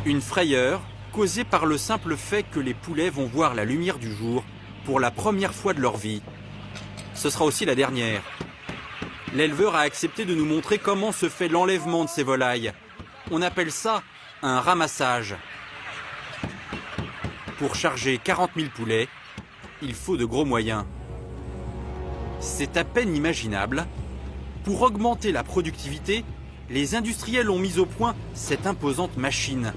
Une frayeur causée par le simple fait que les poulets vont voir la lumière du jour pour la première fois de leur vie. Ce sera aussi la dernière. L'éleveur a accepté de nous montrer comment se fait l'enlèvement de ces volailles. On appelle ça un ramassage. Pour charger 40 000 poulets, il faut de gros moyens. C'est à peine imaginable. Pour augmenter la productivité, les industriels ont mis au point cette imposante machine.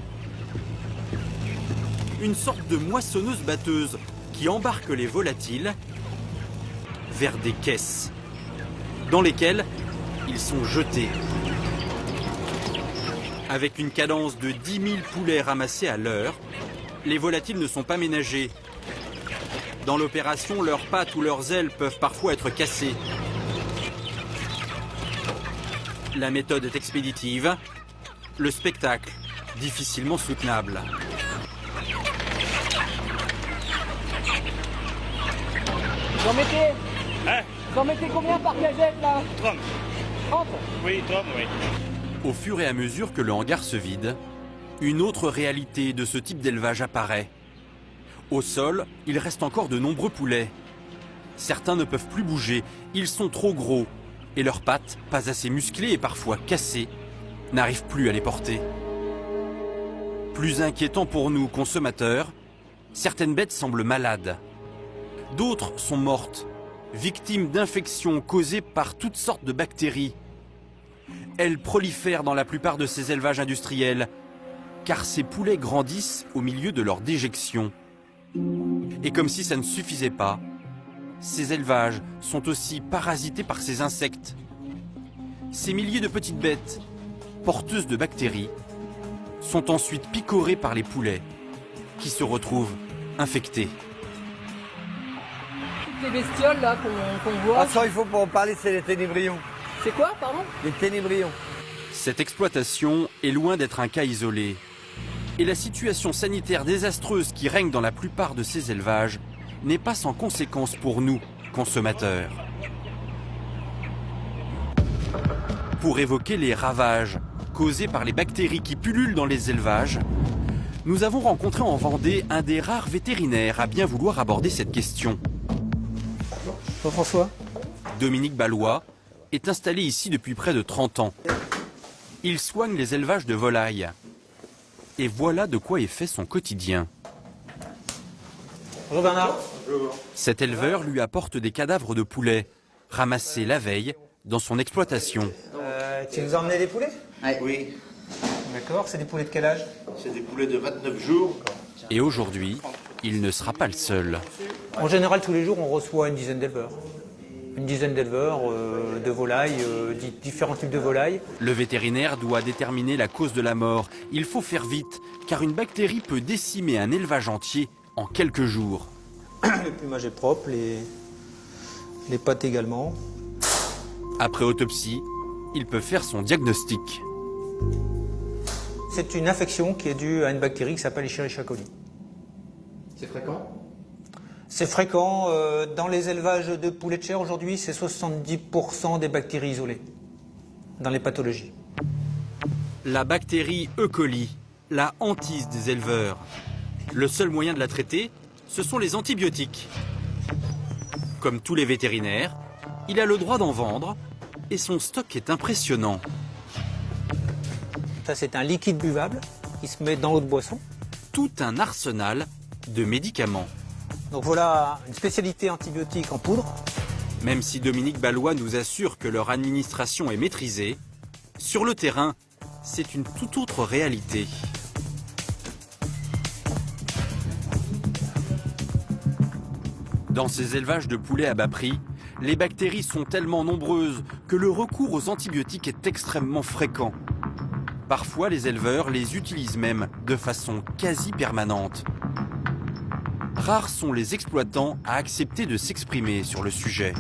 Une sorte de moissonneuse-batteuse qui embarque les volatiles vers des caisses, dans lesquelles ils sont jetés. Avec une cadence de 10 000 poulets ramassés à l'heure, les volatiles ne sont pas ménagés. Dans l'opération, leurs pattes ou leurs ailes peuvent parfois être cassées. La méthode est expéditive, le spectacle difficilement soutenable. Vous en mettez Vous en mettez combien par cagette là 30. 30 Oui, 30, oui. Au fur et à mesure que le hangar se vide, une autre réalité de ce type d'élevage apparaît. Au sol, il reste encore de nombreux poulets. Certains ne peuvent plus bouger, ils sont trop gros et leurs pattes, pas assez musclées et parfois cassées, n'arrivent plus à les porter. Plus inquiétant pour nous, consommateurs, certaines bêtes semblent malades. D'autres sont mortes, victimes d'infections causées par toutes sortes de bactéries. Elles prolifèrent dans la plupart de ces élevages industriels, car ces poulets grandissent au milieu de leur déjection. Et comme si ça ne suffisait pas, ces élevages sont aussi parasités par ces insectes. Ces milliers de petites bêtes, porteuses de bactéries, sont ensuite picorées par les poulets, qui se retrouvent infectés. Toutes les bestioles là qu'on voit. Ah ça, il faut pas en parler, c'est les ténébrions. C'est quoi, pardon? Les ténébrions. Cette exploitation est loin d'être un cas isolé. Et la situation sanitaire désastreuse qui règne dans la plupart de ces élevages n'est pas sans conséquences pour nous, consommateurs. Pour évoquer les ravages causés par les bactéries qui pullulent dans les élevages, nous avons rencontré en Vendée un des rares vétérinaires à bien vouloir aborder cette question. François. Dominique Ballois est installé ici depuis près de 30 ans. Il soigne les élevages de volailles. Et voilà de quoi est fait son quotidien. Bonjour Bernard. Cet éleveur lui apporte des cadavres de poulets, ramassés la veille dans son exploitation. Tu nous as emmené des poulets? Oui, D'accord, c'est des poulets de quel âge? c'est des poulets de 29 jours. Et aujourd'hui, il ne sera pas le seul. En général, tous les jours, on reçoit une dizaine d'éleveurs. Une dizaine d'éleveurs de volailles, différents types de volailles. Le vétérinaire doit déterminer la cause de la mort. Il faut faire vite, car une bactérie peut décimer un élevage entier en quelques jours. Le plumage est propre, les pattes également. Après autopsie, il peut faire son diagnostic. C'est une infection qui est due à une bactérie qui s'appelle Escherichia coli. C'est fréquent? C'est fréquent. Dans les élevages de poulets de chair aujourd'hui, c'est 70% des bactéries isolées dans les pathologies. La bactérie E. coli, la hantise des éleveurs. Le seul moyen de la traiter, ce sont les antibiotiques. Comme tous les vétérinaires, il a le droit d'en vendre et son stock est impressionnant. Ça, c'est un liquide buvable qui se met dans l'eau de boisson. Tout un arsenal de médicaments. Donc voilà une spécialité antibiotique en poudre. Même si Dominique Ballois nous assure que leur administration est maîtrisée, sur le terrain, c'est une toute autre réalité. Dans ces élevages de poulets à bas prix, les bactéries sont tellement nombreuses que le recours aux antibiotiques est extrêmement fréquent. Parfois, les éleveurs les utilisent même de façon quasi permanente. Rares sont les exploitants à accepter de s'exprimer sur le sujet.